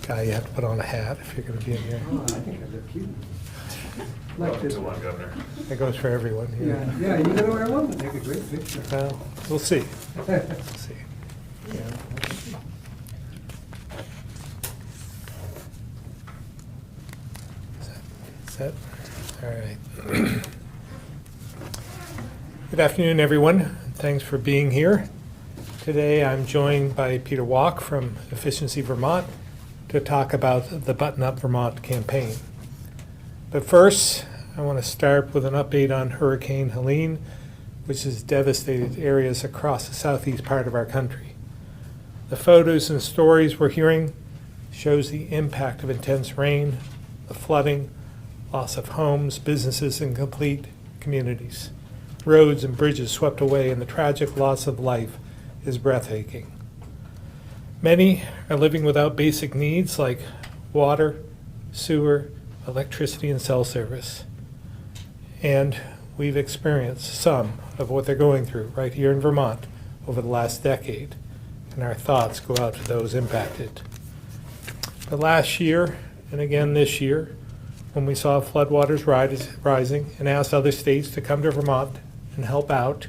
Guy, you have to put on a hat if you're going to be in here. Oh, I think I look cute. Welcome to one, Governor. That goes for everyone here. Yeah, you're gonna wear one, take a great picture. Well, we'll see. We'll see. Yeah. Set. All right. Good afternoon, everyone. Thanks for being here. Today I'm joined by Peter Walk from Efficiency Vermont to talk about the Button Up Vermont campaign. But first, I want to start with an update on Hurricane Helene, which has devastated areas across the southeast part of our country. The photos and stories we're hearing shows the impact of intense rain, the flooding, loss of homes, businesses, and complete communities. Roads and bridges swept away, and the tragic loss of life is breathtaking. Many are living without basic needs like water, sewer, electricity, and cell service. And we've experienced some of what they're going through right here in Vermont over the last decade, and our thoughts go out to those impacted. But last year, and again this year, when we saw floodwaters rising and asked other states to come to Vermont and help out,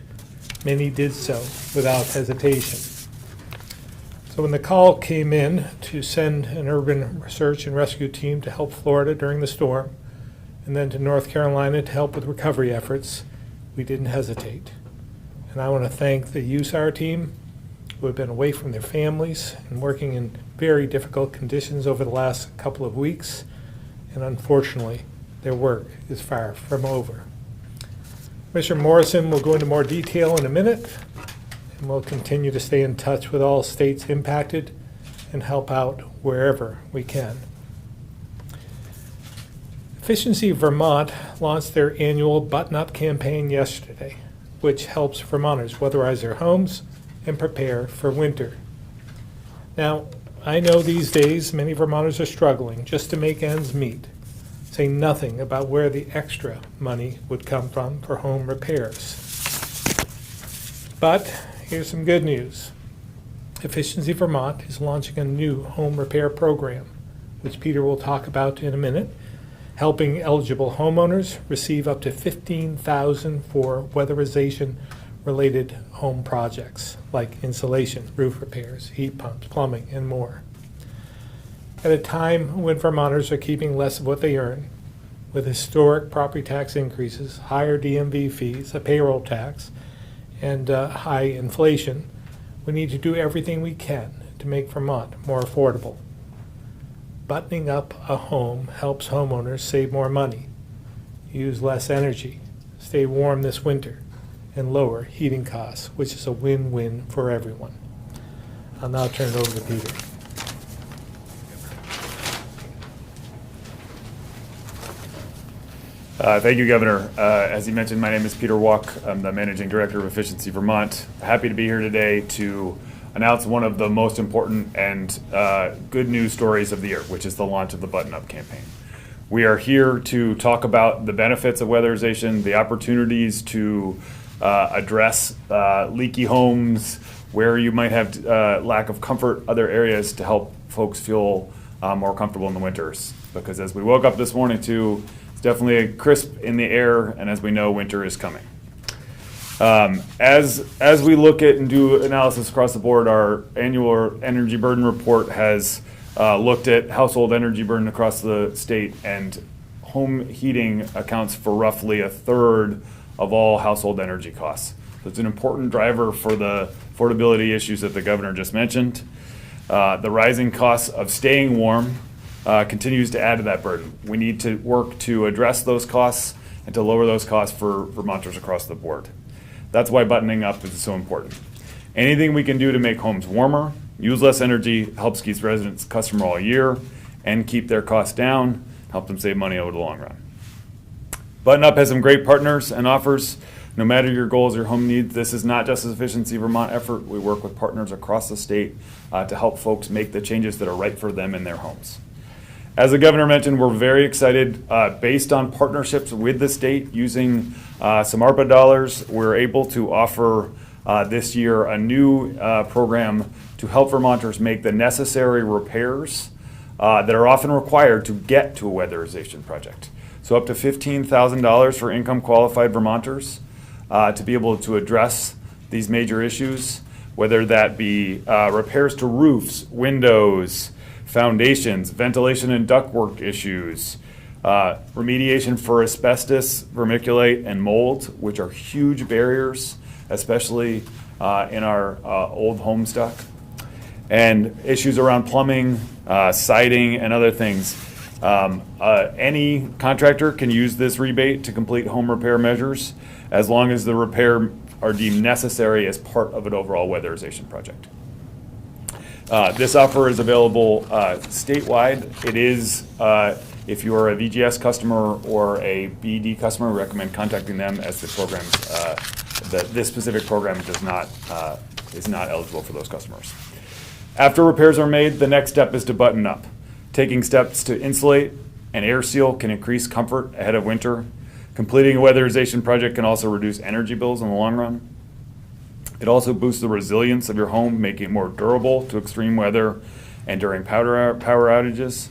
many did so without hesitation. So when the call came in to send an urban search and rescue team to help Florida during the storm, and then to North Carolina to help with recovery efforts, we didn't hesitate. And I want to thank the USAR team, who have been away from their families and working in very difficult conditions over the last couple of weeks, and unfortunately, their work is far from over. Commissioner Morrison will go into more detail in a minute, and we'll continue to stay in touch with all states impacted and help out wherever we can. Efficiency Vermont launched their annual Button Up campaign yesterday, which helps Vermonters weatherize their homes and prepare for winter. Now, I know these days many Vermonters are struggling just to make ends meet, saying nothing about where the extra money would come from for home repairs. But here's some good news. Efficiency Vermont is launching a new home repair program, which Peter will talk about in a minute, helping eligible homeowners receive up to $15,000 for weatherization-related home projects like insulation, roof repairs, heat pumps, plumbing, and more. At a time when Vermonters are keeping less of what they earn, with historic property tax increases, higher DMV fees, a payroll tax, and high inflation, we need to do everything we can to make Vermont more affordable. Buttoning up a home helps homeowners save more money, use less energy, stay warm this winter, and lower heating costs, which is a win-win for everyone. I'll now turn it over to Peter. Thank you, Governor. As you mentioned, my name is Peter Walk. I'm the Managing Director of Efficiency Vermont. Happy to be here today to announce one of the most important and good news stories of the year, which is the launch of the Button Up campaign. We are here to talk about the benefits of weatherization, the opportunities to address leaky homes, where you might have lack of comfort, other areas to help folks feel more comfortable in the winters. Because as we woke up this morning too, it's definitely a crisp in the air, and as we know, winter is coming. As we look at and do analysis across the board, our annual energy burden report has looked at household energy burden across the state, and home heating accounts for roughly a third of all household energy costs. So it's an important driver for the affordability issues that the governor just mentioned. The rising costs of staying warm continues to add to that burden. We need to work to address those costs and to lower those costs for Vermonters across the board. That's why buttoning up is so important. Anything we can do to make homes warmer, use less energy, helps keep residents customer all year, and keep their costs down, help them save money over the long run. Button Up has some great partners and offers. No matter your goals, your home needs, this is not just an Efficiency Vermont effort. We work with partners across the state to help folks make the changes that are right for them in their homes. As the governor mentioned, we're very excited. Based on partnerships with the state using some ARPA dollars, we're able to offer this year a new program to help Vermonters make the necessary repairs that are often required to get to a weatherization project. So up to $15,000 for income qualified Vermonters to be able to address these major issues, whether that be repairs to roofs, windows, foundations, ventilation and ductwork issues, remediation for asbestos, vermiculite, and mold, which are huge barriers, especially in our old home stock, and issues around plumbing, siding, and other things. Any contractor can use this rebate to complete home repair measures as long as the repair are deemed necessary as part of an overall weatherization project. This offer is available statewide. It is, if you are a VGS customer or a BD customer, we recommend contacting them, as the programs, this specific program is not eligible for those customers. After repairs are made, the next step is to button up. Taking steps to insulate and air seal can increase comfort ahead of winter. Completing a weatherization project can also reduce energy bills in the long run. It also boosts the resilience of your home, making it more durable to extreme weather and during power outages.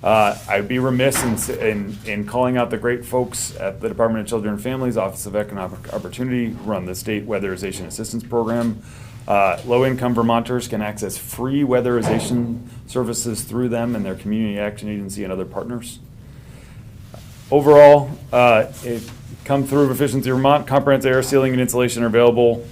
I'd be remiss in calling out the great folks at the Department of Children and Families Office of Economic Opportunity who run the State Weatherization Assistance Program. Low-income Vermonters can access free weatherization services through them and their Community Action Agency and other partners. Overall, it come through Efficiency Vermont. Comprehensive air sealing and insulation are available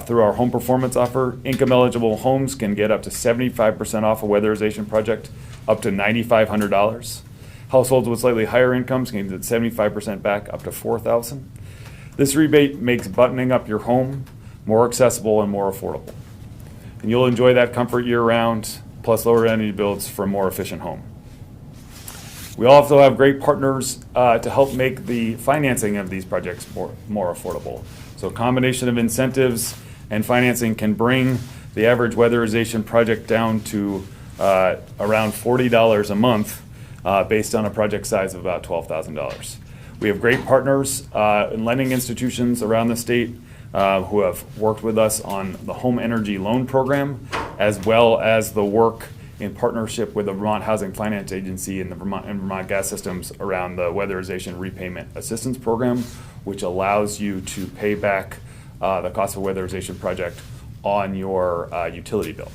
through our home performance offer. Income-eligible homes can get up to 75% off a weatherization project, up to $9,500. Households with slightly higher incomes can get 75% back, up to $4,000. This rebate makes buttoning up your home more accessible and more affordable. And you'll enjoy that comfort year-round, plus lower energy bills for a more efficient home. We also have great partners to help make the financing of these projects more affordable. So a combination of incentives and financing can bring the average weatherization project down to around $40 a month based on a project size of about $12,000. We have great partners in lending institutions around the state who have worked with us on the Home Energy Loan Program, as well as the work in partnership with the Vermont Housing Finance Agency and the Vermont Gas Systems around the Weatherization Repayment Assistance Program, which allows you to pay back the cost of a weatherization project on your utility bill.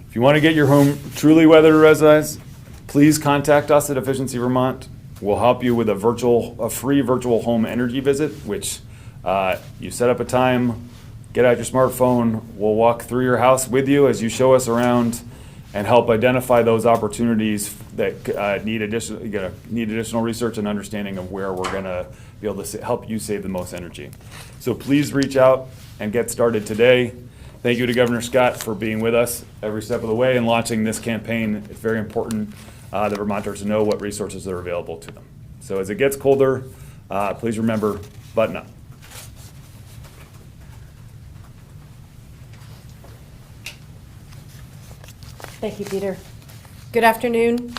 If you want to get your home truly weatherized, please contact us at Efficiency Vermont. We'll help you with a free virtual home energy visit, which you set up a time, get out your smartphone, we'll walk through your house with you as you show us around and help identify those opportunities that need additional research and understanding of where we're going to be able to help you save the most energy. So please reach out and get started today. Thank you to Governor Scott for being with us every step of the way and launching this campaign. It's very important that Vermonters know what resources are available to them. So as it gets colder, please remember, button up. Thank you, Peter. Good afternoon.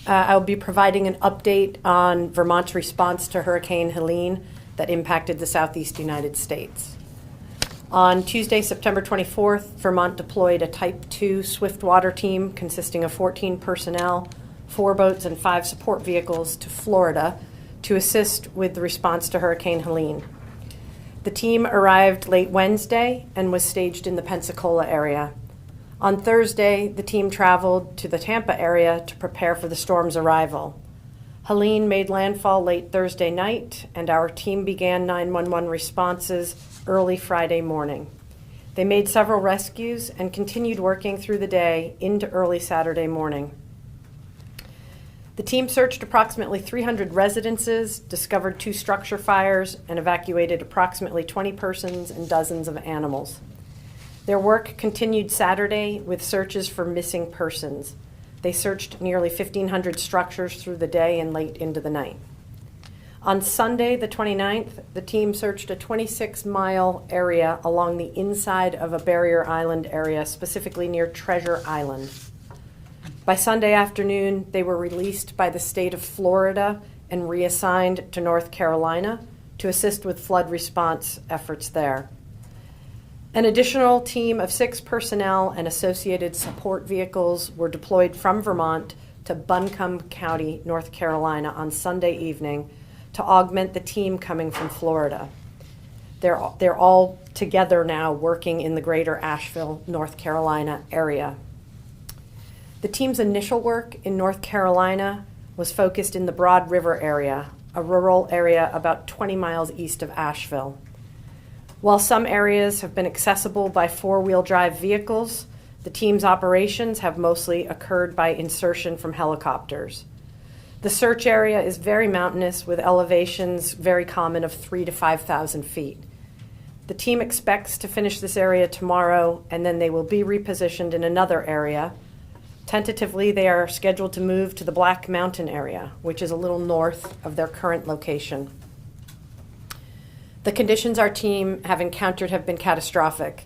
I'll be providing an update on Vermont's response to Hurricane Helene that impacted the southeast United States. On Tuesday, September 24th, Vermont deployed a Type 2 swift water team consisting of 14 personnel, 4 boats, and 5 support vehicles to Florida to assist with the response to Hurricane Helene. The team arrived late Wednesday and was staged in the Pensacola area. On Thursday, the team traveled to the Tampa area to prepare for the storm's arrival. Helene made landfall late Thursday night, and our team began 911 responses early Friday morning. They made several rescues and continued working through the day into early Saturday morning. The team searched approximately 300 residences, discovered 2 structure fires, and evacuated approximately 20 persons and dozens of animals. Their work continued Saturday with searches for missing persons. They searched nearly 1,500 structures through the day and late into the night. On Sunday, the 29th, the team searched a 26-mile area along the inside of a barrier island area, specifically near Treasure Island. By Sunday afternoon, they were released by the state of Florida and reassigned to North Carolina to assist with flood response efforts there. An additional team of 6 personnel and associated support vehicles were deployed from Vermont to Buncombe County, North Carolina on Sunday evening to augment the team coming from Florida. They're all together now working in the greater Asheville, North Carolina area. The team's initial work in North Carolina was focused in the Broad River area, a rural area about 20 miles east of Asheville. While some areas have been accessible by 4-wheel drive vehicles, the team's operations have mostly occurred by insertion from helicopters. The search area is very mountainous with elevations very common of 3,000 to 5,000 feet. The team expects to finish this area tomorrow, and then they will be repositioned in another area. Tentatively, they are scheduled to move to the Black Mountain area, which is a little north of their current location. The conditions our team have encountered have been catastrophic.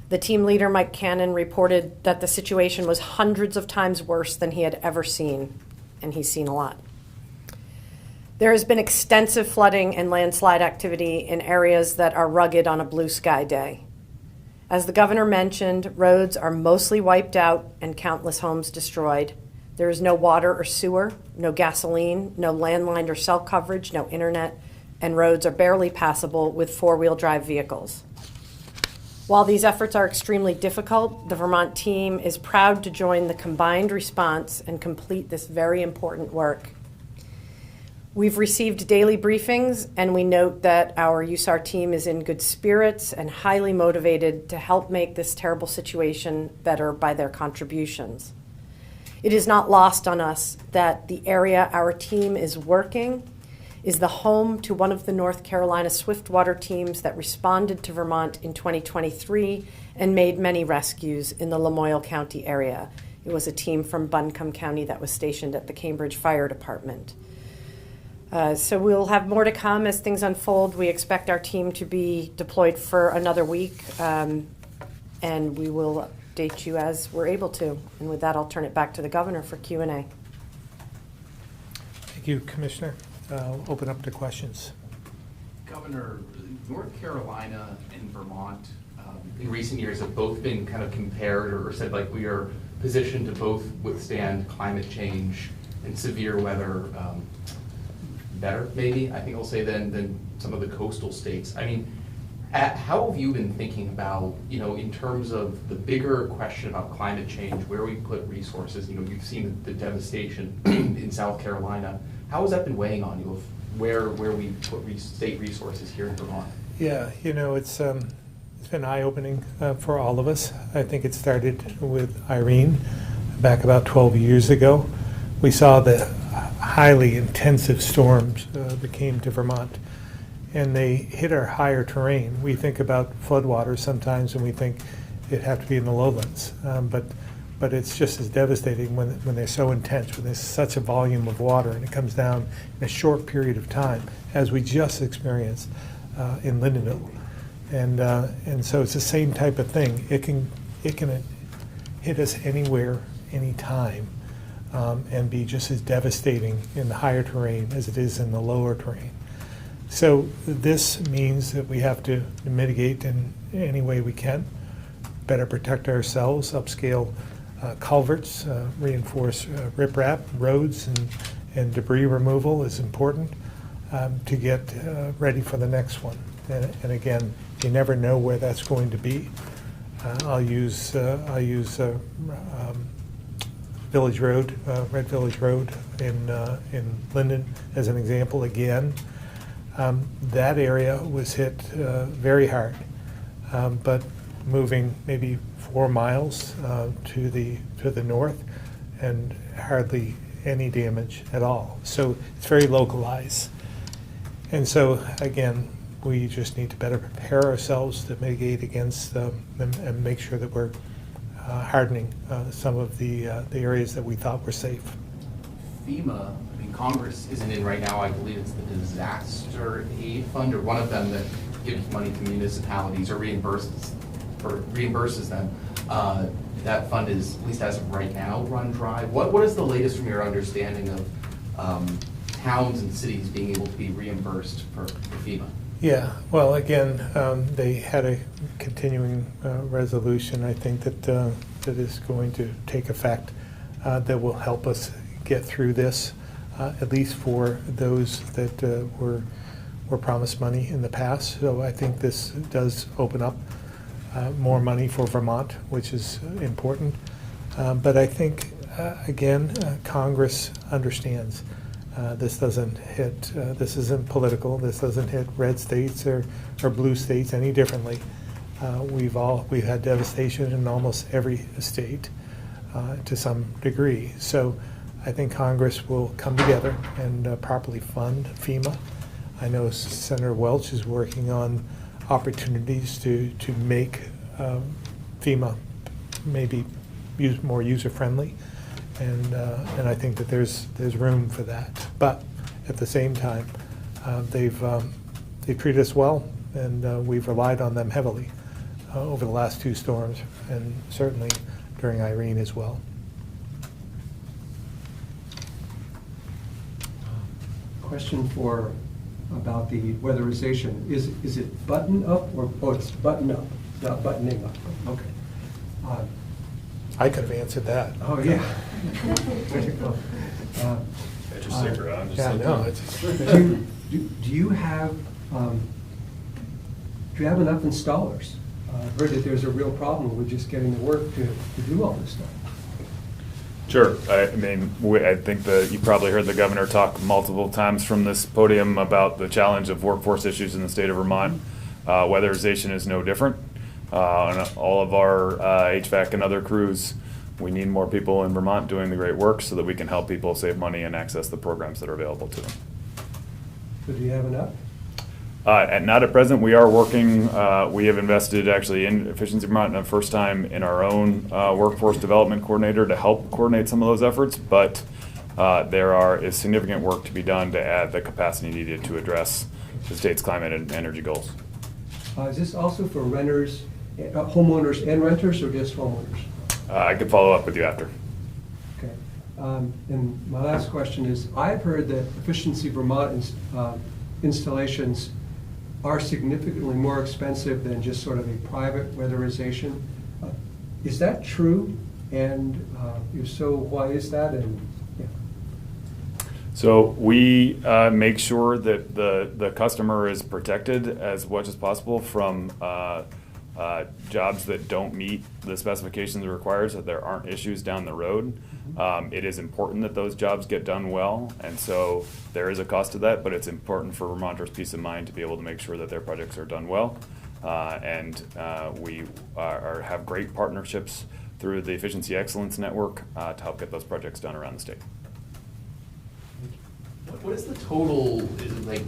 The team leader, Mike Cannon, reported that the situation was hundreds of times worse than he had ever seen, and he's seen a lot. There has been extensive flooding and landslide activity in areas that are rugged on a blue sky day. As the governor mentioned, roads are mostly wiped out and countless homes destroyed. There is no water or sewer, no gasoline, no landline or cell coverage, no internet, and roads are barely passable with 4-wheel drive vehicles. While these efforts are extremely difficult, the Vermont team is proud to join the combined response and complete this very important work. We've received daily briefings, and we note that our USAR team is in good spirits and highly motivated to help make this terrible situation better by their contributions. It is not lost on us that the area our team is working is the home to one of the North Carolina swiftwater teams that responded to Vermont in 2023 and made many rescues in the Lamoille County area. It was a team from Buncombe County that was stationed at the Cambridge Fire Department. So we'll have more to come as things unfold. We expect our team to be deployed for another week, and we will update you as we're able to. And with that, I'll turn it back to the governor for Q&A. Thank you, Commissioner. I'll open up to questions. Governor, North Carolina and Vermont in recent years have both been kind of compared or said like we are positioned to both withstand climate change and severe weather better, maybe, I think I'll say, than some of the coastal states. I mean, how have you been thinking about, in terms of the bigger question about climate change, where we put resources? You've seen the devastation in South Carolina. How has that been weighing on you of where we put state resources here in Vermont? Yeah, it's been eye-opening for all of us. I think it started with Irene back about 12 years ago. We saw the highly intensive storms that came to Vermont, and they hit our higher terrain. We think about floodwaters sometimes, and we think it'd have to be in the lowlands, but it's just as devastating when they're so intense, when there's such a volume of water and it comes down in a short period of time, as we just experienced in Lindenville. And so it's the same type of thing. It can hit us anywhere, anytime. And be just as devastating in the higher terrain as it is in the lower terrain. So this means that we have to mitigate in any way we can, better protect ourselves, upscale culverts, reinforce riprap, roads, and debris removal is important to get ready for the next one. And again, you never know where that's going to be. I'll use Village Road, Red Village Road in Linden as an example again. That area was hit very hard, but moving maybe 4 miles to the north and hardly any damage at all. So it's very localized. And so again, we just need to better prepare ourselves to mitigate against them and make sure that we're hardening some of the areas that we thought were safe. FEMA, Congress isn't in right now. I believe it's the Disaster Aid Fund, or one of them, that gives money to municipalities or reimburses them. That fund is, at least as of right now, run dry. What is the latest from your understanding of towns and cities being able to be reimbursed for FEMA? Yeah, well, again, they had a continuing resolution, I think, that is going to take effect, that will help us get through this, at least for those that were promised money in the past. So I think this does open up more money for Vermont, which is important. But I think, again, Congress understands. This doesn't hit, this isn't political, this doesn't hit red states or blue states any differently. We've had devastation in almost every state to some degree. So I think Congress will come together and properly fund FEMA. I know Senator Welch is working on opportunities to make FEMA maybe more user-friendly. And I think that there's room for that. But at the same time, they've treated us well, and we've relied on them heavily over the last two storms, and certainly during Irene as well. Question about the weatherization. Is it button up or, oh, it's button up, not buttoning up? Okay. I could have answered that. Oh, yeah. There you go. Just stick around. Yeah, no, it's, Do you have enough installers? I've heard that there's a real problem with just getting the work to do all this stuff. Sure. I mean, I think that you probably heard the governor talk multiple times from this podium about the challenge of workforce issues in the state of Vermont. Weatherization is no different. On all of our HVAC and other crews, we need more people in Vermont doing the great work so that we can help people save money and access the programs that are available to them. So do you have enough? Not at present. We are working, we have invested actually in Efficiency Vermont the first time in our own workforce development coordinator to help coordinate some of those efforts, but there is significant work to be done to add the capacity needed to address the state's climate and energy goals. Is this also for renters, homeowners and renters, or just homeowners? I could follow up with you after. Okay. And my last question is, I've heard that Efficiency Vermont installations are significantly more expensive than just sort of a private weatherization. Is that true? And if so, why is that? And yeah. So we make sure that the customer is protected as much as possible from jobs that don't meet the specifications required, so there aren't issues down the road. It is important that those jobs get done well, and so there is a cost to that, but it's important for Vermonters' peace of mind to be able to make sure that their projects are done well. We have great partnerships through the Efficiency Excellence Network to help get those projects done around the state. What is the total, like,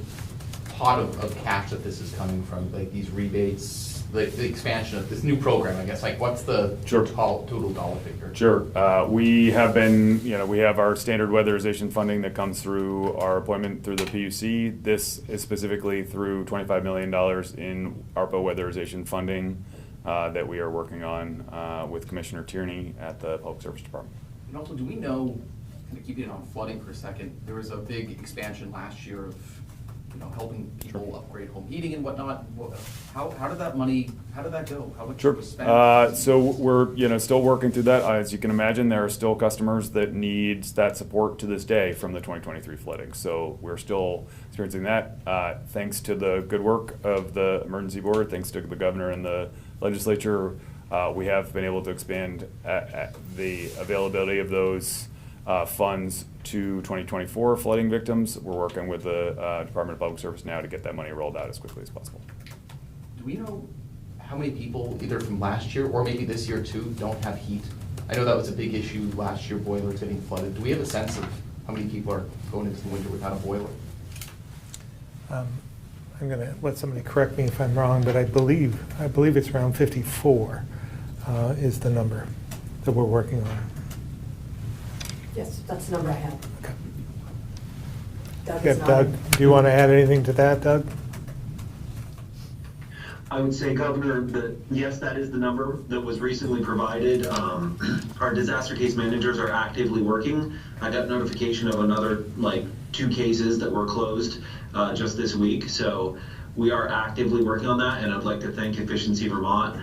pot of cash that this is coming from, like these rebates, like the expansion of this new program, I guess, like what's the Sure. total dollar figure? Sure. We have been, we have our standard weatherization funding that comes through our appointment through the PUC. This is specifically through $25 million in ARPA weatherization funding that we are working on with Commissioner Tierney at the Public Service Department. And also, do we know, kind of keeping it on flooding for a second, there was a big expansion last year of, helping people upgrade home heating and whatnot. How did that money, how did that go? How much Sure. was spent? So we're still working through that. As you can imagine, there are still customers that need that support to this day from the 2023 flooding. So we're still experiencing that. Thanks to the good work of the emergency board, thanks to the governor and the legislature, we have been able to expand the availability of those funds to 2024 flooding victims. We're working with the Department of Public Service now to get that money rolled out as quickly as possible. Do we know how many people, either from last year or maybe this year too, don't have heat? I know that was a big issue last year, boilers getting flooded. Do we have a sense of how many people are going into the winter without a boiler? I'm going to let somebody correct me if I'm wrong, but I believe it's around 54 is the number that we're working on. Yes, that's the number I have. Okay. Doug Yeah, is Doug, nodding. do you want to add anything to that, Doug? I would say, Governor, that yes, that is the number that was recently provided. Our disaster case managers are actively working. I got notification of another 2 cases that were closed just this week. So we are actively working on that, and I'd like to thank Efficiency Vermont.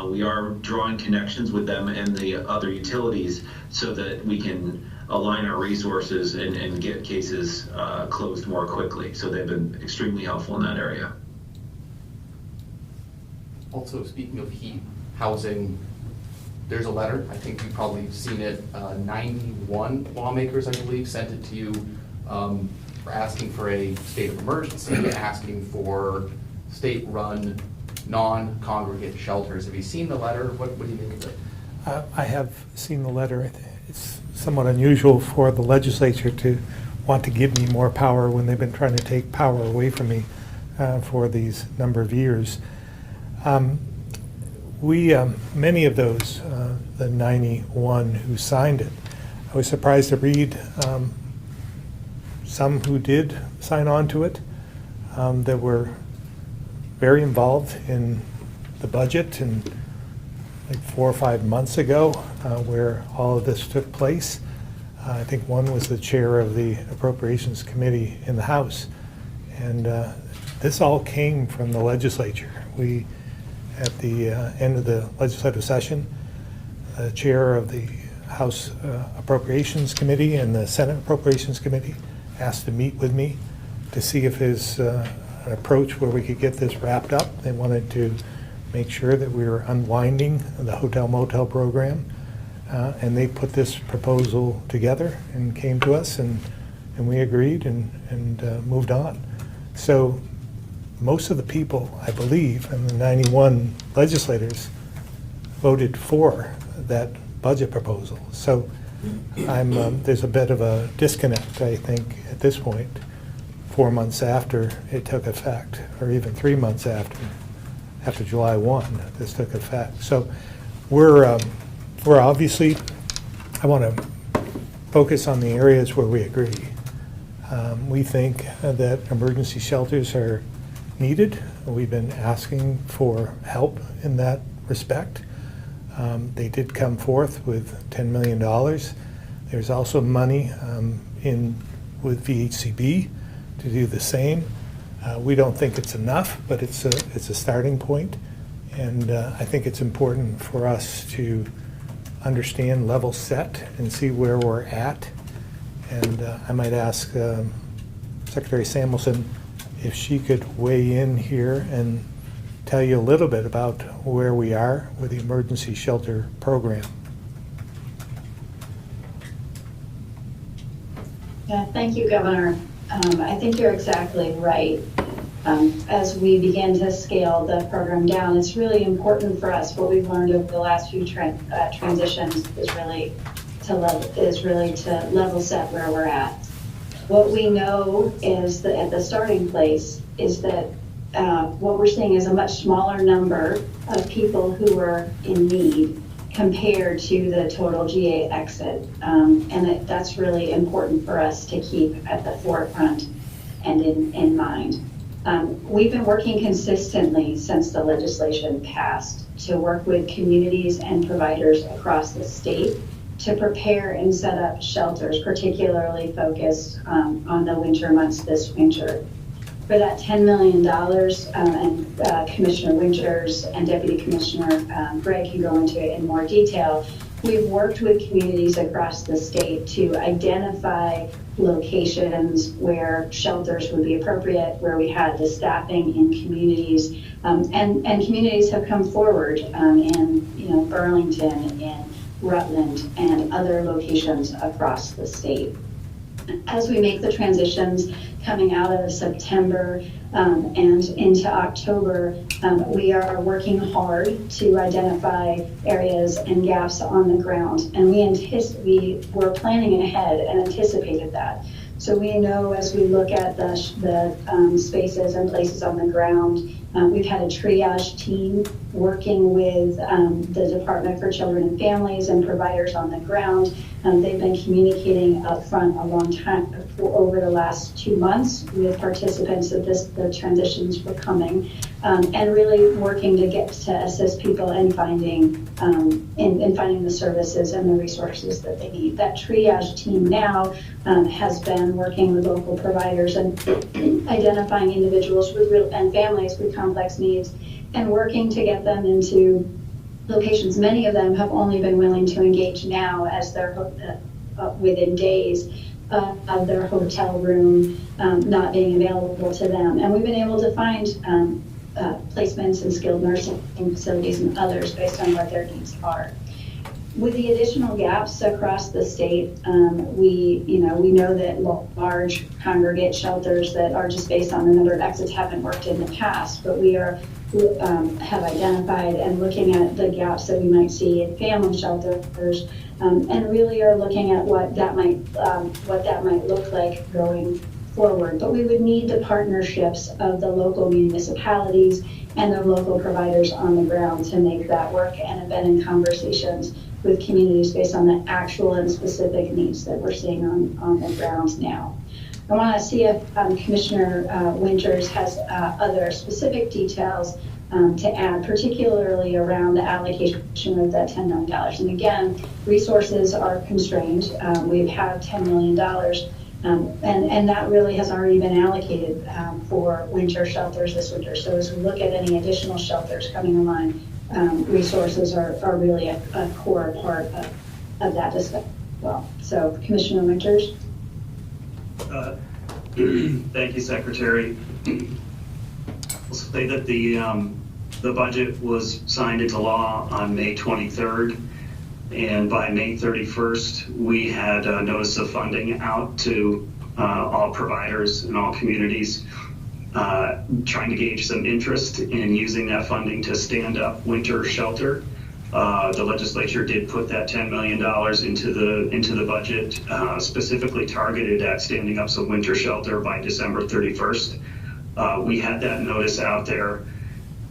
We are drawing connections with them and the other utilities so that we can align our resources and get cases closed more quickly. So they've been extremely helpful in that area. Also, speaking of heat, housing, there's a letter, I think you've probably seen it, 91 lawmakers, I believe, sent it to you for asking for a state of emergency, asking for state-run, non-congregate shelters. Have you seen the letter? What do you think of it? I have seen the letter. It's somewhat unusual for the legislature to want to give me more power when they've been trying to take power away from me for these number of years. Many of those, the 91 who signed it, I was surprised to read some who did sign on to it that were very involved in the budget, and like 4 or 5 months ago where all of this took place. I think one was the chair of the Appropriations Committee in the House. And this all came from the legislature. We, at the end of the legislative session, the chair of the House Appropriations Committee and the Senate Appropriations Committee asked to meet with me to see if his an approach where we could get this wrapped up. They wanted to make sure that we were unwinding the hotel motel program, and they put this proposal together and came to us, and we agreed and moved on. So most of the people, I believe, and the 91 legislators voted for that budget proposal. So there's a bit of a disconnect, I think, at this point, 4 months after it took effect, or even 3 months after July 1, this took effect. So we're obviously, I want to focus on the areas where we agree. We think that emergency shelters are needed. We've been asking for help in that respect. They did come forth with $10 million. There's also money with VHCB to do the same. We don't think it's enough, but it's a starting point, and I think it's important for us to understand, level set, and see where we're at. And I might ask Secretary Samuelson if she could weigh in here and tell you a little bit about where we are with the emergency shelter program. Yeah, thank you, Governor. I think you're exactly right. As we begin to scale the program down, it's really important for us. What we've learned over the last few transitions is really to level set where we're at. What we know is that at the starting place is that what we're seeing is a much smaller number of people who are in need compared to the total GA exit. And that's really important for us to keep at the forefront and in mind. We've been working consistently since the legislation passed to work with communities and providers across the state to prepare and set up shelters, particularly focused on the winter months this winter. For that $10 million, and Commissioner Winters and Deputy Commissioner Gregg can go into it in more detail, we've worked with communities across the state to identify locations where shelters would be appropriate, where we had the staffing in communities, and communities have come forward in Burlington, in Rutland, and other locations across the state. As we make the transitions coming out of September and into October, we are working hard to identify areas and gaps on the ground, and we were planning ahead and anticipated that. So we know as we look at the spaces and places on the ground, we've had a triage team working with the Department for Children and Families and providers on the ground. They've been communicating up front a long time over the last 2 months with participants that the transitions were coming. and really working to assist people in finding the services and the resources that they need. That triage team now has been working with local providers and identifying individuals with and families with complex needs and working to get them into locations. Many of them have only been willing to engage now as they're within days of their hotel room not being available to them. And we've been able to find placements in skilled nursing facilities and others based on what their needs are. With the additional gaps across the state, we know that large congregate shelters that are just based on the number of exits haven't worked in the past, but we have identified and looking at the gaps that we might see in family shelters, and really are looking at what that might look like going forward. But we would need the partnerships of the local municipalities and the local providers on the ground to make that work, and have been in conversations with communities based on the actual and specific needs that we're seeing on the ground now. I want to see if Commissioner Winters has other specific details to add, particularly around the allocation of that $10 million. And again, resources are constrained. We have $10 million, and that really has already been allocated for winter shelters this winter. So as we look at any additional shelters coming online, resources are really a core part of that discussion as well. So Commissioner Winters. Thank you, Secretary. I'll say that the budget was signed into law on May 23rd, and by May 31st, we had a notice of funding out to all providers and all communities, trying to gauge some interest in using that funding to stand up winter shelter. The legislature did put that $10 million into the budget, specifically targeted at standing up some winter shelter by December 31st. We had that notice out there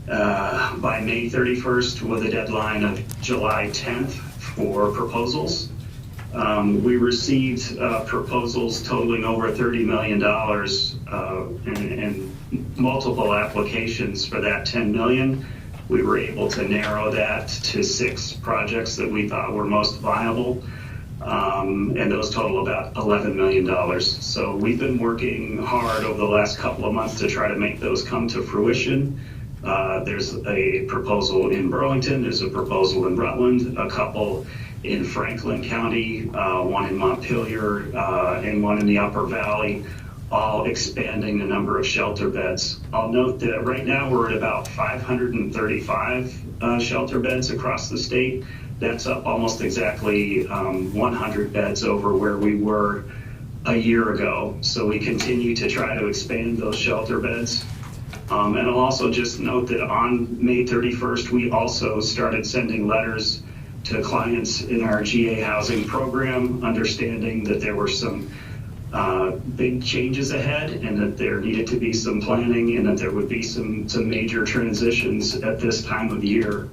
by May 31st with a deadline of July 10th for proposals. We received proposals totaling over $30 million and multiple applications for that $10 million. We were able to narrow that to 6 projects that we thought were most viable, and those total about $11 million. So we've been working hard over the last couple of months to try to make those come to fruition. There's a proposal in Burlington, there's a proposal in Rutland, a couple in Franklin County, one in Montpelier, and one in the Upper Valley, all expanding the number of shelter beds. I'll note that right now we're at about 535 shelter beds across the state. That's up almost exactly 100 beds over where we were a year ago. So we continue to try to expand those shelter beds. And I'll also just note that on May 31st, we also started sending letters to clients in our GA housing program, understanding that there were some big changes ahead and that there needed to be some planning and that there would be some major transitions at this time of year.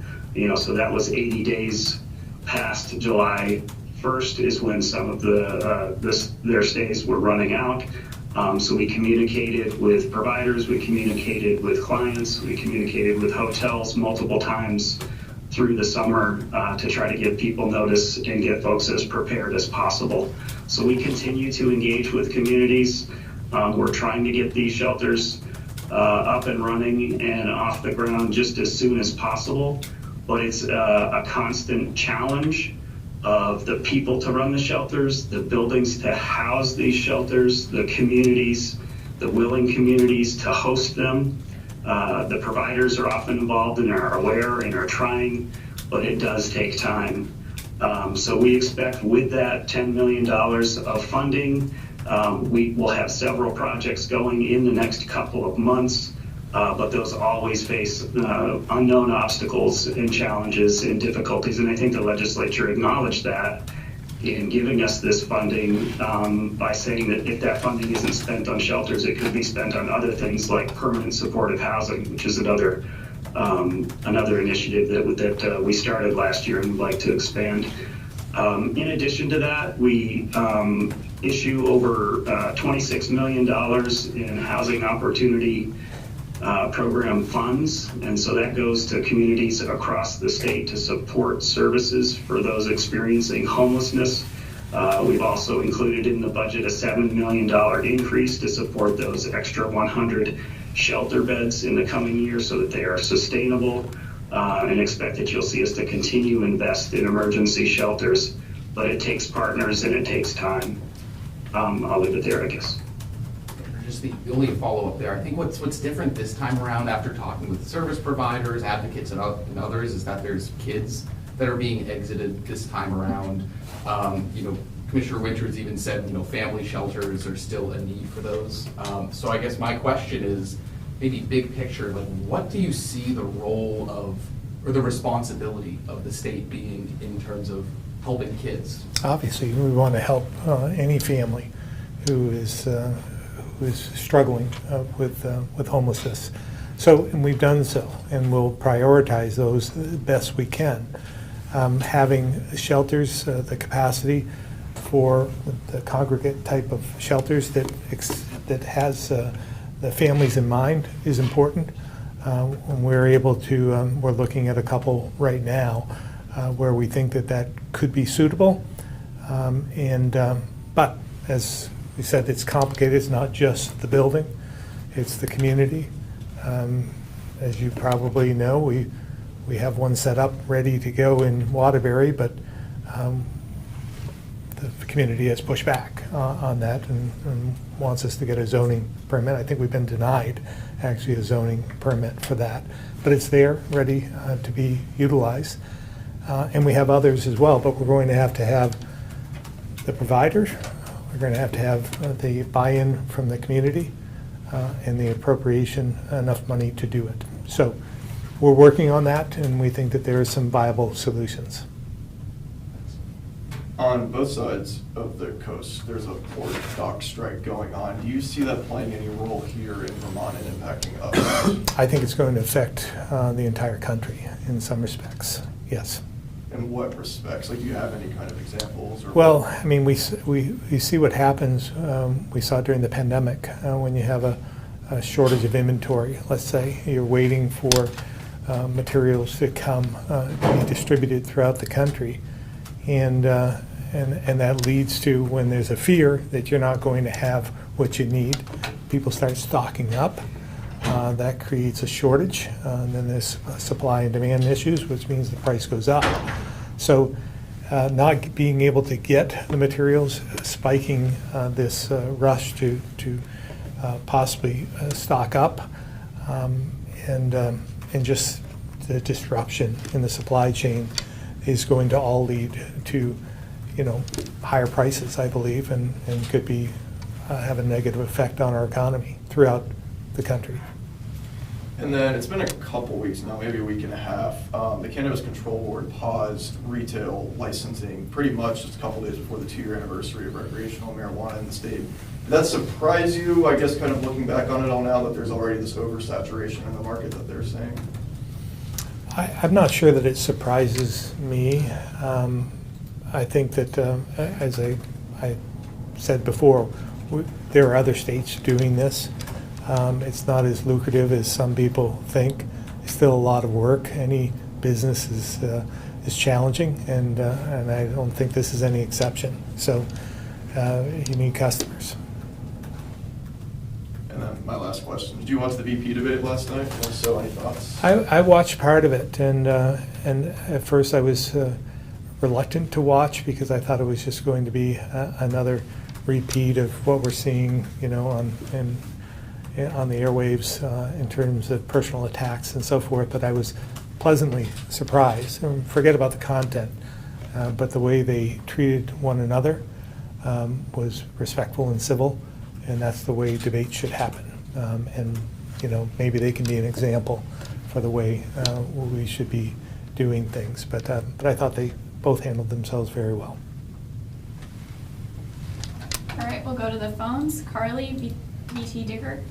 So that was 80 days past July 1st is when some of their stays were running out. So we communicated with providers, we communicated with clients, we communicated with hotels multiple times through the summer to try to give people notice and get folks as prepared as possible. So we continue to engage with communities. We're trying to get these shelters up and running and off the ground just as soon as possible, but it's a constant challenge of the people to run the shelters, the buildings to house these shelters, the communities, the willing communities to host them. The providers are often involved and are aware and are trying, but it does take time. So we expect with that $10 million of funding, we will have several projects going in the next couple of months, but those always face unknown obstacles and challenges and difficulties. And I think the legislature acknowledged that in giving us this funding by saying that if that funding isn't spent on shelters, it could be spent on other things like permanent supportive housing, which is another initiative that we started last year and would like to expand. In addition to that, we issue over $26 million in housing opportunity program funds, and so that goes to communities across the state to support services for those experiencing homelessness. We've also included in the budget a $7 million increase to support those extra 100 shelter beds in the coming year so that they are sustainable, and expect that you'll see us to continue to invest in emergency shelters, but it takes partners and it takes time. I'll leave it there, I guess. Just the only follow-up there, I think what's different this time around after talking with service providers, advocates, and others is that there's kids that are being exited this time around. Commissioner Winters even said, family shelters are still a need for those. So I guess my question is, maybe big picture, like what do you see the role of, or the responsibility of the state being in terms of helping kids? Obviously, we want to help any family who is struggling with homelessness. So, and we've done so, and we'll prioritize those the best we can. Having shelters, the capacity for the congregate type of shelters that has the families in mind is important. When we're able to, we're looking at a couple right now where we think that could be suitable. But as we said, it's complicated. It's not just the building, it's the community. As you probably know, we have one set up ready to go in Waterbury, but the community has pushed back on that and wants us to get a zoning permit. I think we've been denied actually a zoning permit for that, but it's there, ready to be utilized. And we have others as well, but we're going to have the providers, we're going to have the buy-in from the community and the appropriation, enough money to do it. So we're working on that, and we think that there are some viable solutions. On both sides of the coast, there's a port dock strike going on. Do you see that playing any role here in Vermont and impacting us? I think it's going to affect the entire country in some respects, yes. In what respects? Like, do you have any kind of examples? Or Well, I mean, we see what happens. We saw it during the pandemic when you have a shortage of inventory. Let's say you're waiting for materials to come to be distributed throughout the country, and that leads to, when there's a fear that you're not going to have what you need, people start stocking up. That creates a shortage, and then there's supply and demand issues, which means the price goes up. So not being able to get the materials, spiking this rush to possibly stock up, and just the disruption in the supply chain is going to all lead to, higher prices, I believe, and could be have a negative effect on our economy throughout the country. And then it's been a couple weeks now, maybe a week and a half. The Cannabis Control Board paused retail licensing pretty much just a couple days before the 2-year anniversary of recreational marijuana in the state. Did that surprise you, I guess, kind of looking back on it all now, that there's already this oversaturation in the market that they're saying? I'm not sure that it surprises me. I think that, as I said before, there are other states doing this. It's not as lucrative as some people think. It's still a lot of work. Any business is challenging, and I don't think this is any exception. So you need customers. And then my last question: did you watch the VP debate last night? And if so, any thoughts? I watched part of it, and at first I was reluctant to watch because I thought it was just going to be another repeat of what we're seeing, on the airwaves in terms of personal attacks and so forth. But I was pleasantly surprised. And forget about the content, but the way they treated one another was respectful and civil, and that's the way debate should happen. And maybe they can be an example for the way we should be doing things. But I thought they both handled themselves very well. All right, we'll go to the phones. Carly, BT Digger.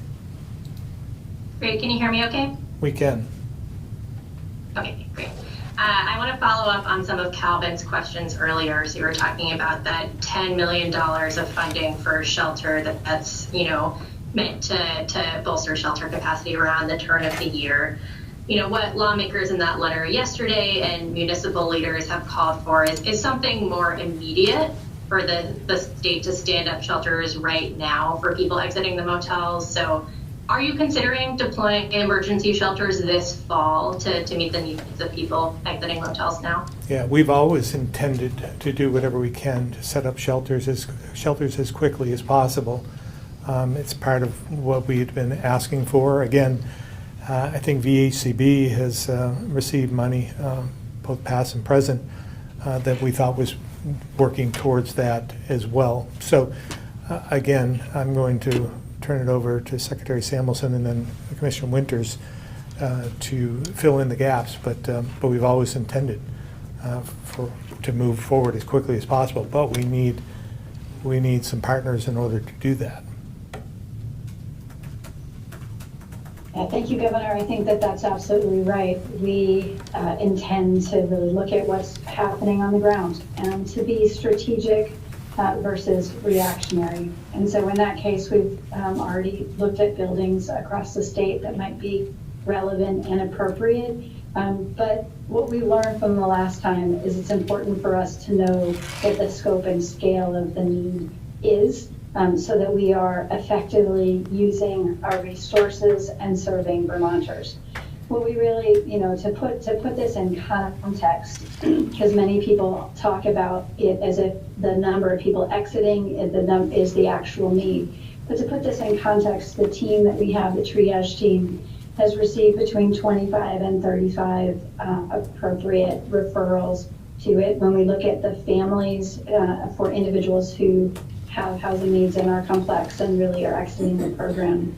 Great, can you hear me okay? We can. Okay, great. I want to follow up on some of Calvin's questions earlier. So you were talking about that $10 million of funding for shelter that's, meant to bolster shelter capacity around the turn of the year. What lawmakers in that letter yesterday and municipal leaders have called for is something more immediate for the state to stand up shelters right now for people exiting the motels. So are you considering deploying emergency shelters this fall to meet the needs of people exiting motels now? Yeah, we've always intended to do whatever we can to set up shelters as quickly as possible. It's part of what we've been asking for. Again, I think VHCB has received money, both past and present, that we thought was working towards that as well. So again, I'm going to turn it over to Secretary Samuelson and then Commissioner Winters to fill in the gaps, but we've always intended to move forward as quickly as possible, but we need some partners in order to do that. Thank you, Governor. I think that that's absolutely right. We intend to really look at what's happening on the ground and to be strategic versus reactionary. And so in that case, we've already looked at buildings across the state that might be relevant and appropriate. But what we learned from the last time is it's important for us to know what the scope and scale of the need is, so that we are effectively using our resources and serving Vermonters. What we really, to put this in context, because many people talk about it as if the number of people exiting is the actual need. But to put this in context, the team that we have, the triage team, has received between 25 and 35 appropriate referrals to it. When we look at the families for individuals who have housing needs in our complex and really are exiting the program.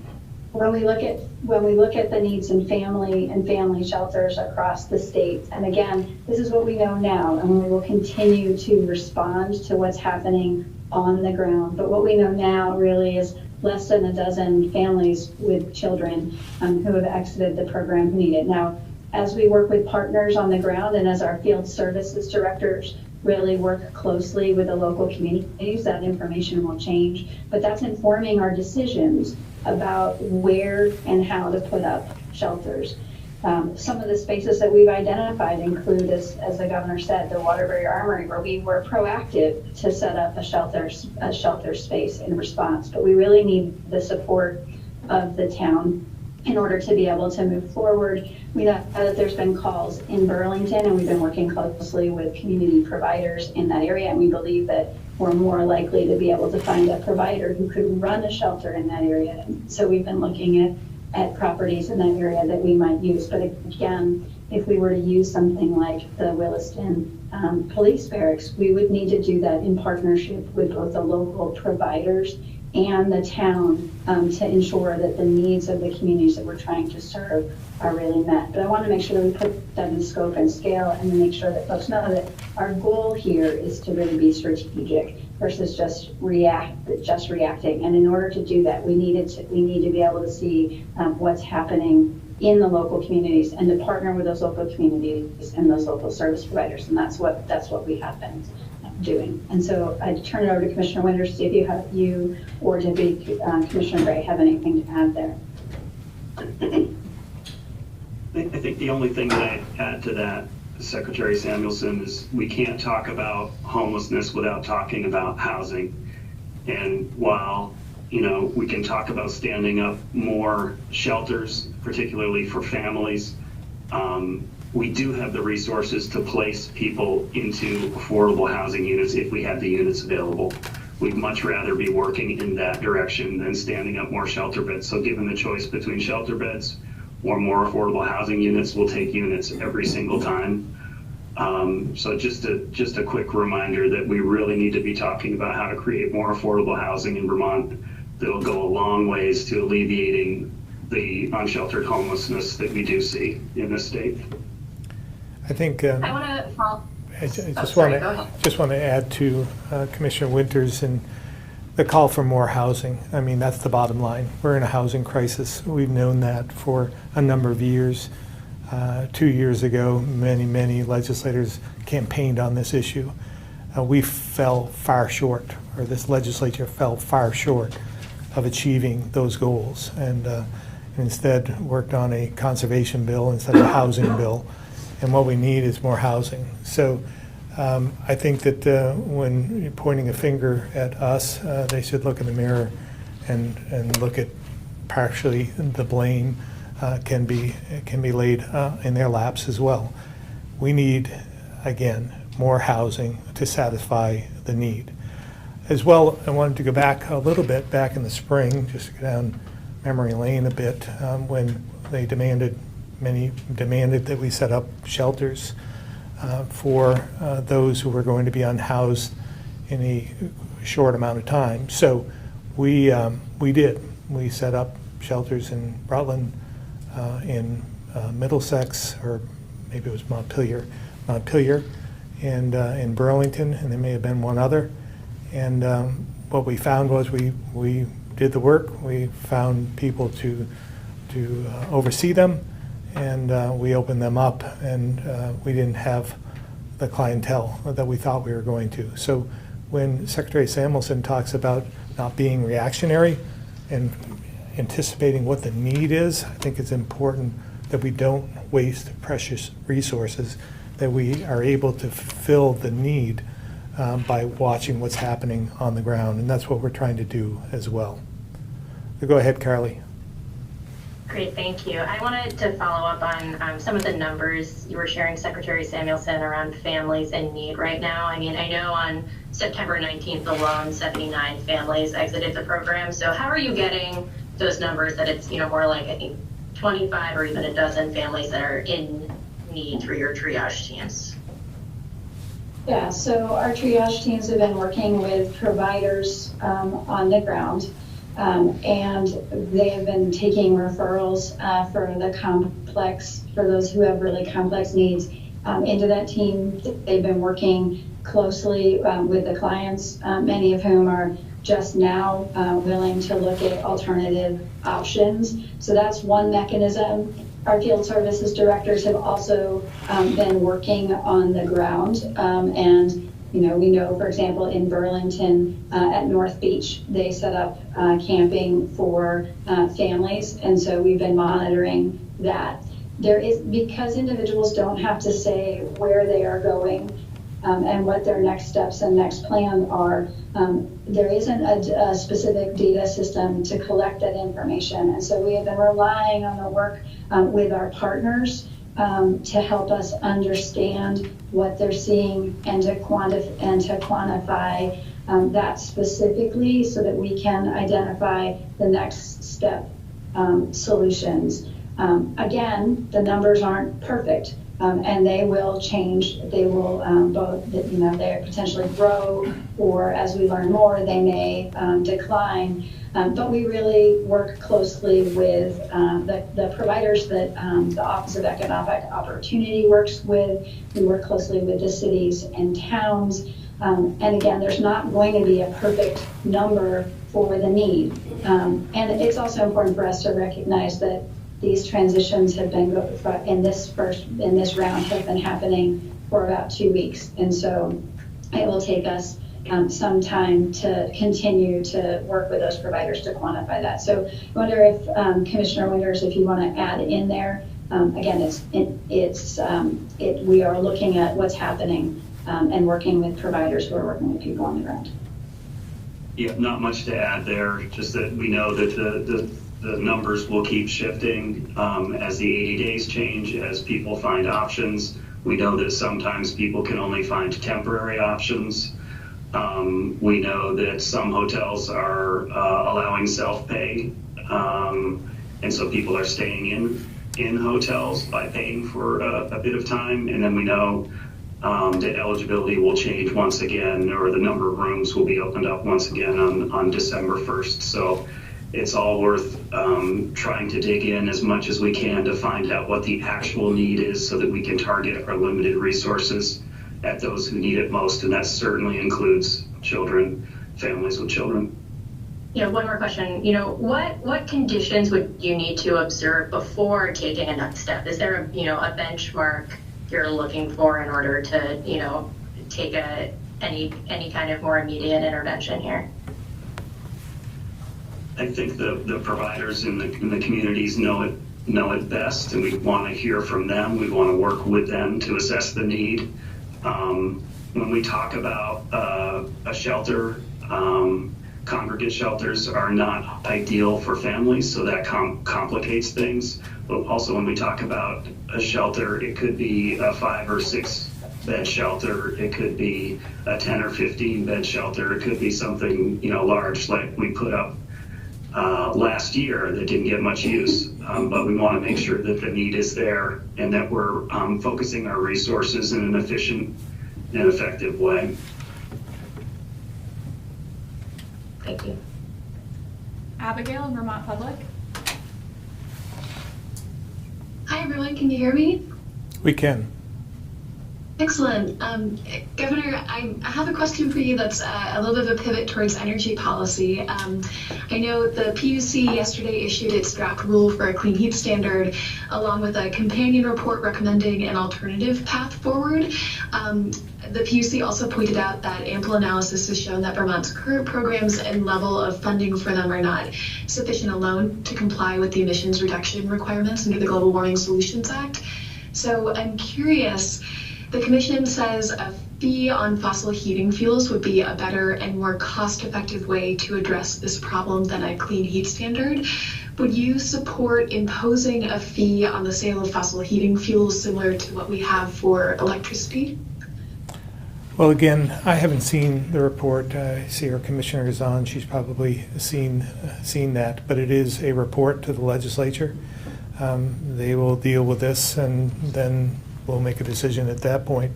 When we look at the needs in family shelters across the state, and again, this is what we know now, and we will continue to respond to what's happening on the ground. But what we know now really is less than a dozen families with children who have exited the program who need it. Now, as we work with partners on the ground and as our field services directors really work closely with the local communities, that information will change. But that's informing our decisions about where and how to put up shelters. Some of the spaces that we've identified include, as the governor said, the Waterbury Armory, where we were proactive to set up a shelter space in response. But we really need the support of the town in order to be able to move forward. We know that there's been calls in Burlington, and we've been working closely with community providers in that area, and we believe that we're more likely to be able to find a provider who could run a shelter in that area. So we've been looking at properties in that area that we might use. But again, if we were to use something like the Williston police barracks, we would need to do that in partnership with both the local providers and the town to ensure that the needs of the communities that we're trying to serve are really met. But I want to make sure that we put that in scope and scale, and to make sure that folks know that our goal here is to really be strategic versus just reacting. And in order to do that, we need to be able to see what's happening in the local communities and to partner with those local communities and those local service providers. And that's what we have been doing. And so I turn it over to Commissioner Winters to see if you or Deputy Commissioner Gray have anything to add there. I think the only thing that I'd add to that, Secretary Samuelson, is we can't talk about homelessness without talking about housing. And while, we can talk about standing up more shelters, particularly for families, we do have the resources to place people into affordable housing units if we have the units available. We'd much rather be working in that direction than standing up more shelter beds. So given the choice between shelter beds or more affordable housing units, we'll take units every single time. So just a quick reminder that we really need to be talking about how to create more affordable housing in Vermont that'll go a long ways to alleviating the unsheltered homelessness that we do see in this state. I think I want to follow. I just want to add to Commissioner Winters and the call for more housing. I mean, that's the bottom line. We're in a housing crisis. We've known that for a number of years. 2 years ago, many legislators campaigned on this issue. We fell far short, or this legislature fell far short of achieving those goals, and instead worked on a conservation bill instead of a housing bill. And what we need is more housing. So I think that when you're pointing a finger at us, they should look in the mirror and look at partially the blame can be laid in their laps as well. We need, again, more housing to satisfy the need. As well, I wanted to go back a little bit, back in the spring, just to go down memory lane a bit, when they demanded that we set up shelters for those who were going to be unhoused in a short amount of time. So we did. We set up shelters in Rutland, in Middlesex, or maybe it was Montpelier, and in Burlington, and there may have been one other. And what we found was we did the work. We found people to oversee them, and we opened them up, and we didn't have the clientele that we thought we were going to. So when Secretary Samuelson talks about not being reactionary and anticipating what the need is, I think it's important that we don't waste precious resources, that we are able to fill the need by watching what's happening on the ground, and that's what we're trying to do as well. So go ahead, Carly. Great, thank you. I wanted to follow up on some of the numbers you were sharing, Secretary Samuelson, around families in need right now. I mean, I know on September 19th alone, 79 families exited the program. So how are you getting those numbers that it's, more like, I think, 25 or even a dozen families that are in need through your triage teams? Yeah, so our triage teams have been working with providers on the ground, and they have been taking referrals for those who have really complex needs into that team. They've been working closely with the clients, many of whom are just now willing to look at alternative options. So that's one mechanism. Our field services directors have also been working on the ground, and we know, for example, in Burlington at North Beach, they set up camping for families, and so we've been monitoring that. Because individuals don't have to say where they are going and what their next steps and next plan are, there isn't a specific data system to collect that information. And so we have been relying on the work with our partners to help us understand what they're seeing and to quantify that specifically so that we can identify the next step solutions. Again, the numbers aren't perfect. And they will change. They will both, they potentially grow, or as we learn more, they may decline. But we really work closely with the providers that the Office of Economic Opportunity works with. We work closely with the cities and towns. And again, there's not going to be a perfect number for the need. And it's also important for us to recognize that these transitions have been in this round have been happening for about 2 weeks, and so it will take us some time to continue to work with those providers to quantify that. So I wonder if Commissioner Winters, if you want to add in there. Again, we are looking at what's happening and working with providers who are working with people on the ground. Yeah, not much to add there. Just that we know that the numbers will keep shifting as the 80 days change, as people find options. We know that sometimes people can only find temporary options. We know that some hotels are allowing self-pay, and so people are staying in hotels by paying for a bit of time. And then we know that eligibility will change once again, or the number of rooms will be opened up once again on December 1st. So it's all worth trying to dig in as much as we can to find out what the actual need is so that we can target our limited resources at those who need it most. And that certainly includes children, families with children. One more question. What conditions would you need to observe before taking a next step? Is there a benchmark you're looking for in order to, take any kind of more immediate intervention here? I think the providers in the communities know it best, and we want to hear from them. We want to work with them to assess the need. When we talk about a shelter, congregate shelters are not ideal for families, so that complicates things. But also when we talk about a shelter, it could be a 5 or 6 bed shelter, it could be a 10 or 15 bed shelter, it could be something large like we put up last year that didn't get much use. But we want to make sure that the need is there and that we're focusing our resources in an efficient and effective way. Thank you. Abigail, Vermont Public. Hi, everyone. Can you hear me? We can. Excellent. Governor, I have a question for you that's a little bit of a pivot towards energy policy. I know the PUC yesterday issued its draft rule for a clean heat standard, along with a companion report recommending an alternative path forward. The PUC also pointed out that ample analysis has shown that Vermont's current programs and level of funding for them are not sufficient alone to comply with the emissions reduction requirements under the Global Warming Solutions Act. So I'm curious, the Commission says a fee on fossil heating fuels would be a better and more cost-effective way to address this problem than a clean heat standard. Would you support imposing a fee on the sale of fossil heating fuels similar to what we have for electricity? Well, again, I haven't seen the report. I see our commissioner is on. She's probably seen that, but it is a report to the legislature. They will deal with this, and then we'll make a decision at that point.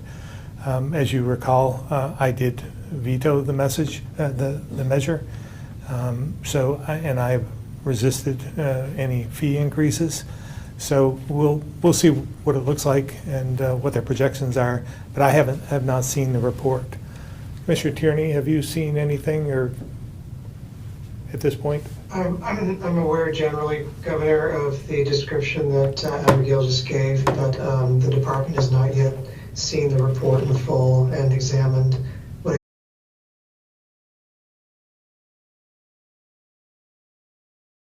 As you recall, I did veto the measure. And I resisted any fee increases. So we'll see what it looks like and what their projections are. But I have not seen the report. Commissioner Tierney, have you seen anything or at this point? I'm aware generally, Governor, of the description that Abigail just gave, but the department has not yet seen the report in full and examined what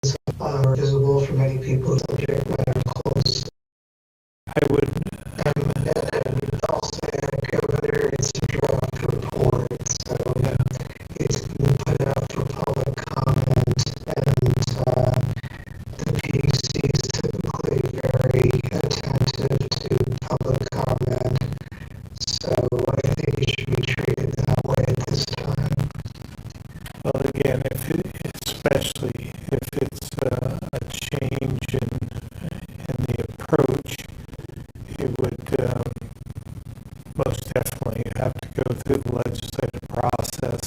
is visible for many people. Subject matter close. I would. And I'll say, Governor, it's a draft report, so it's been put out for public comment, and the PUC is typically very attentive to public comment, so I think it should be treated that way at this time. Well, again, especially if it's a change in the approach, it would most definitely have to go through the legislative process.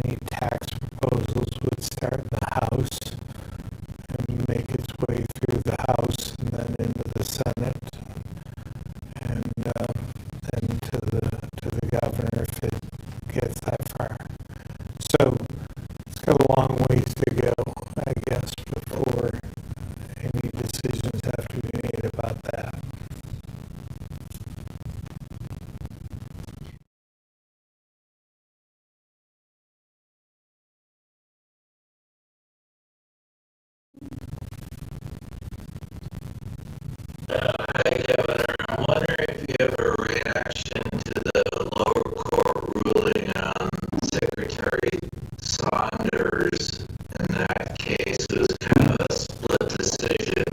Any tax proposals would start in the House and make its way through the House and then into the Senate, and then to the governor if it gets that far. So it's got a long ways to go, I guess, before any decisions have to be made about that. I'm wondering if you have a reaction to the lower court ruling on Secretary Saunders. In that case, it was kind of a split decision.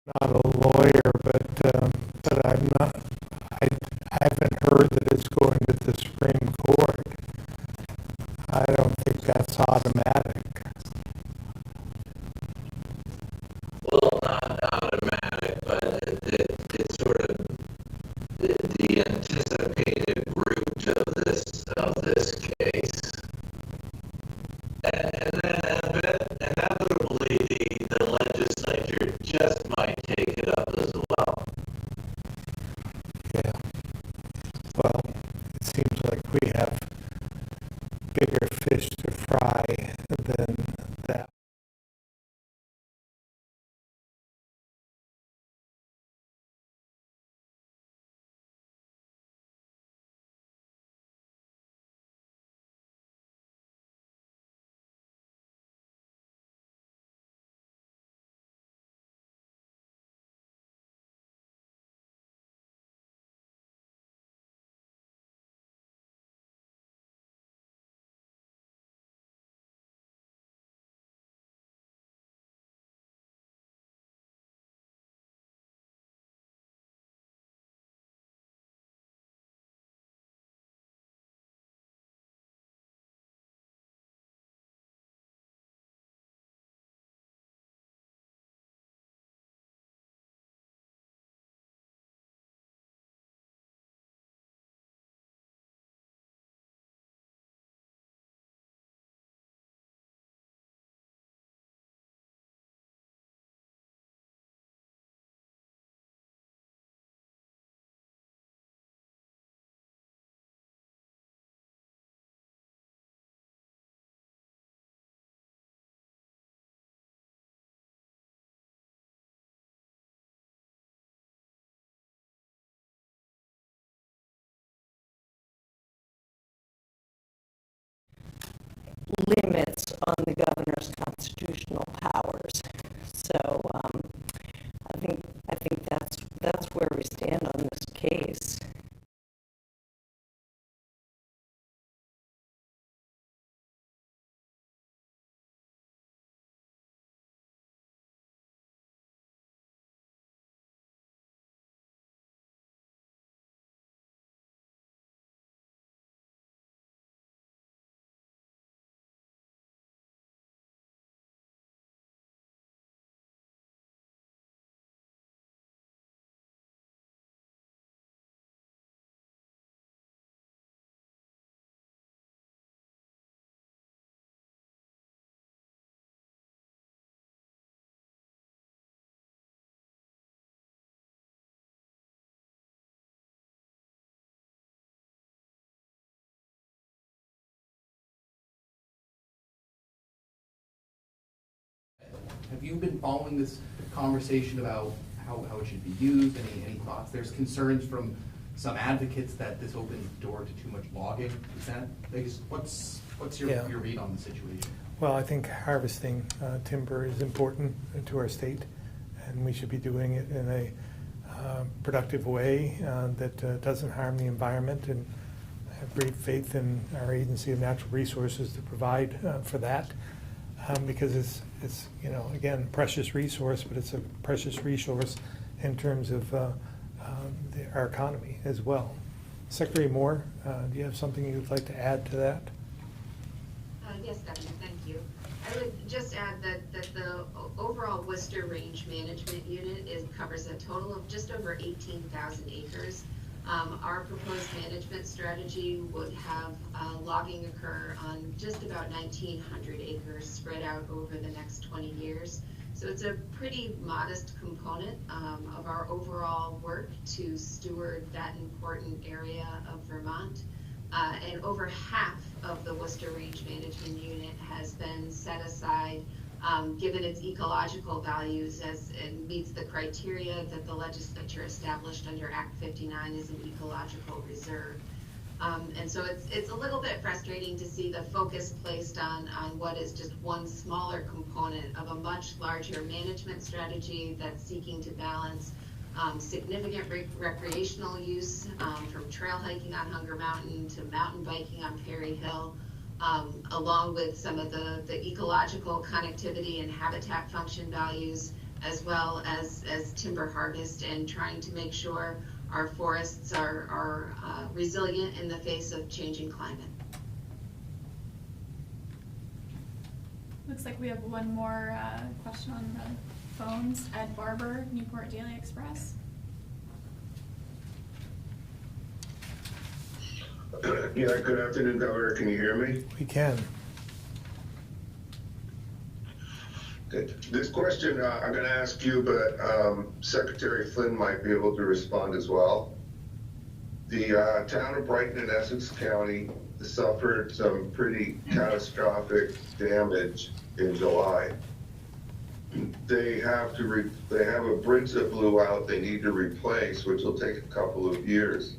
not a lawyer, but I'm not. I haven't heard that it's going to the Supreme Court. I don't think that's automatic. Well, not automatic, but it's sort of the anticipated route of this case. And then inevitably the legislature just might take it up as well. Yeah. Well, it seems like we have bigger fish to fry than that. Limits on the governor's constitutional powers. So I think that's where we stand on this case. Have you been following this conversation about how it should be used? Any thoughts? There's concerns from some advocates that this opens the door to too much logging. Is that, what's your read on the situation? Well, I think harvesting timber is important to our state, and we should be doing it in a productive way that doesn't harm the environment, and I have great faith in our Agency of Natural Resources to provide for that. Because it's again, precious resource, but it's a precious resource in terms of our economy as well. Secretary Moore, do you have something you'd like to add to that? Yes, Governor, thank you. I would just add that the overall Worcester Range Management Unit covers a total of just over 18,000 acres. Our proposed management strategy would have logging occur on just about 1,900 acres spread out over the next 20 years. So it's a pretty modest component of our overall work to steward that important area of Vermont. And over half of the Worcester Range Management Unit has been set aside given its ecological values and meets the criteria that the legislature established under Act 59 as an ecological reserve. And so it's a little bit frustrating to see the focus placed on what is just one smaller component of a much larger management strategy that's seeking to balance significant recreational use from trail hiking on Hunger Mountain to mountain biking on Perry Hill, along with some of the ecological connectivity and habitat function values, as well as timber harvest and trying to make sure our forests are resilient in the face of changing climate. Looks like we have one more question on the phones. Ed Barber, Newport Daily Express. Yeah, good afternoon, Governor. Can you hear me? We can. Good. This question I'm going to ask you, but Secretary Flynn might be able to respond as well. The town of Brighton in Essex County suffered some pretty catastrophic damage in July. They have a bridge that blew out they need to replace, which will take a couple of years.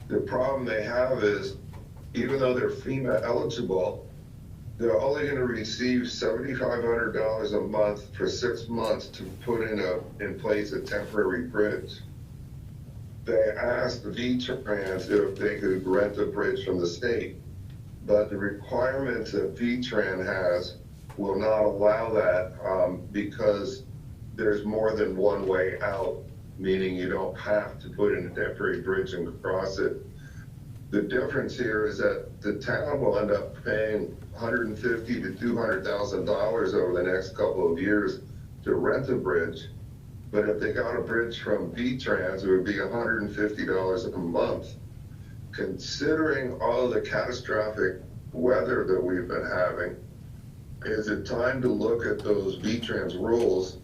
The problem they have is, even though they're FEMA eligible, they're only going to receive $7,500 a month for 6 months to put in place a temporary bridge. They asked V-Trans if they could rent a bridge from the state, but the requirements that V-Trans has will not allow that because there's more than one way out, meaning you don't have to put in a temporary bridge and cross it. The difference here is that the town will end up paying $150,000 to $200,000 over the next couple of years to rent a bridge. But if they got a bridge from V-Trans, it would be $150 a month. Considering all the catastrophic weather that we've been having, is it time to look at those V-Trans rules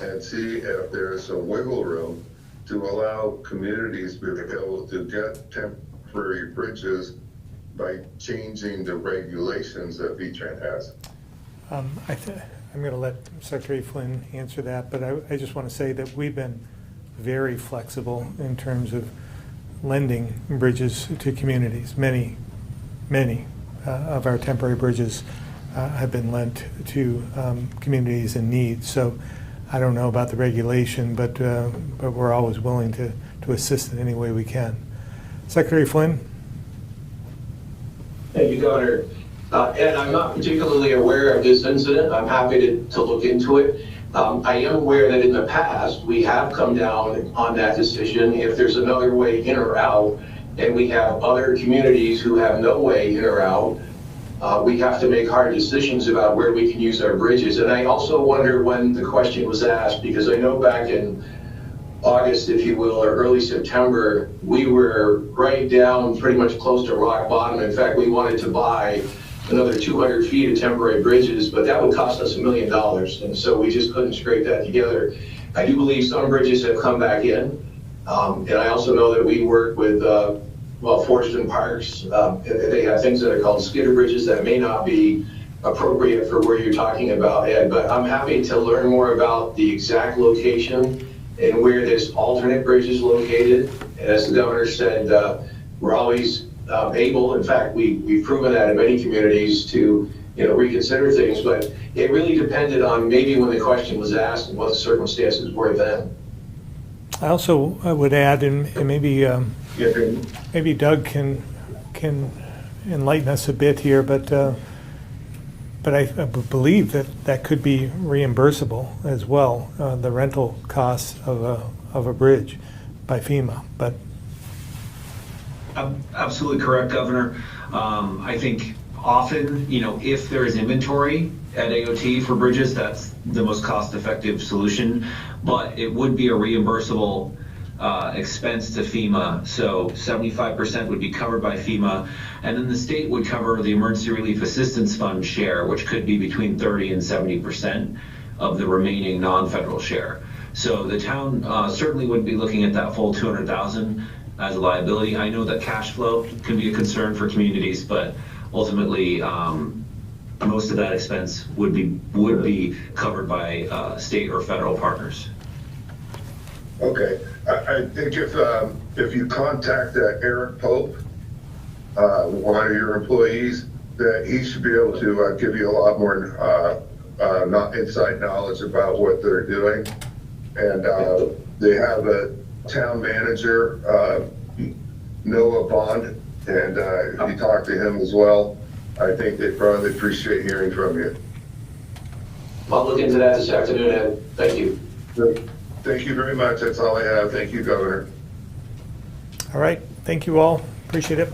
and see if there is some wiggle room to allow communities to be able to get temporary bridges by changing the regulations that V-Trans has? I'm going to let Secretary Flynn answer that, but I just want to say that we've been very flexible in terms of lending bridges to communities. Many of our temporary bridges have been lent to communities in need. So I don't know about the regulation, but we're always willing to assist in any way we can. Secretary Flynn? Thank you, Governor. And I'm not particularly aware of this incident. I'm happy to look into it. I am aware that in the past, we have come down on that decision if there's another way in or out, and we have other communities who have no way in or out. We have to make hard decisions about where we can use our bridges. And I also wonder when the question was asked, because I know back in August, if you will, or early September, we were right down pretty much close to rock bottom. In fact, we wanted to buy another 200 feet of temporary bridges, but that would cost us $1 million. And so we just couldn't scrape that together. I do believe some bridges have come back in. And I also know that we work with, Forest Parks. They have things that are called skidder bridges that may not be appropriate for where you're talking about, Ed, but I'm happy to learn more about the exact location and where this alternate bridge is located. And as the governor said, we're always able, in fact, we've proven that in many communities to reconsider things, but it really depended on maybe when the question was asked and what the circumstances were then. I also would add, and maybe maybe Doug can enlighten us a bit here, but I believe that could be reimbursable as well, the rental costs of a bridge by FEMA. But absolutely correct, Governor. I think often, if there is inventory at AOT for bridges, that's the most cost-effective solution. But it would be a reimbursable expense to FEMA. So 75% would be covered by FEMA, and then the state would cover the Emergency Relief Assistance Fund share, which could be between 30 and 70% of the remaining non-federal share. So the town certainly would be looking at that full $200,000 as a liability. I know that cash flow can be a concern for communities, but ultimately most of that expense would be covered by state or federal partners. Okay, I think if you contact Eric Pope, one of your employees, that he should be able to give you a lot more inside knowledge about what they're doing. And they have a town manager, Noah Bond, and if you talk to him as well, I think they'd probably appreciate hearing from you. I'll look into that this afternoon, Ed. Thank you. Great. Thank you very much. That's all I have. Thank you, Governor. All right, thank you all. Appreciate it.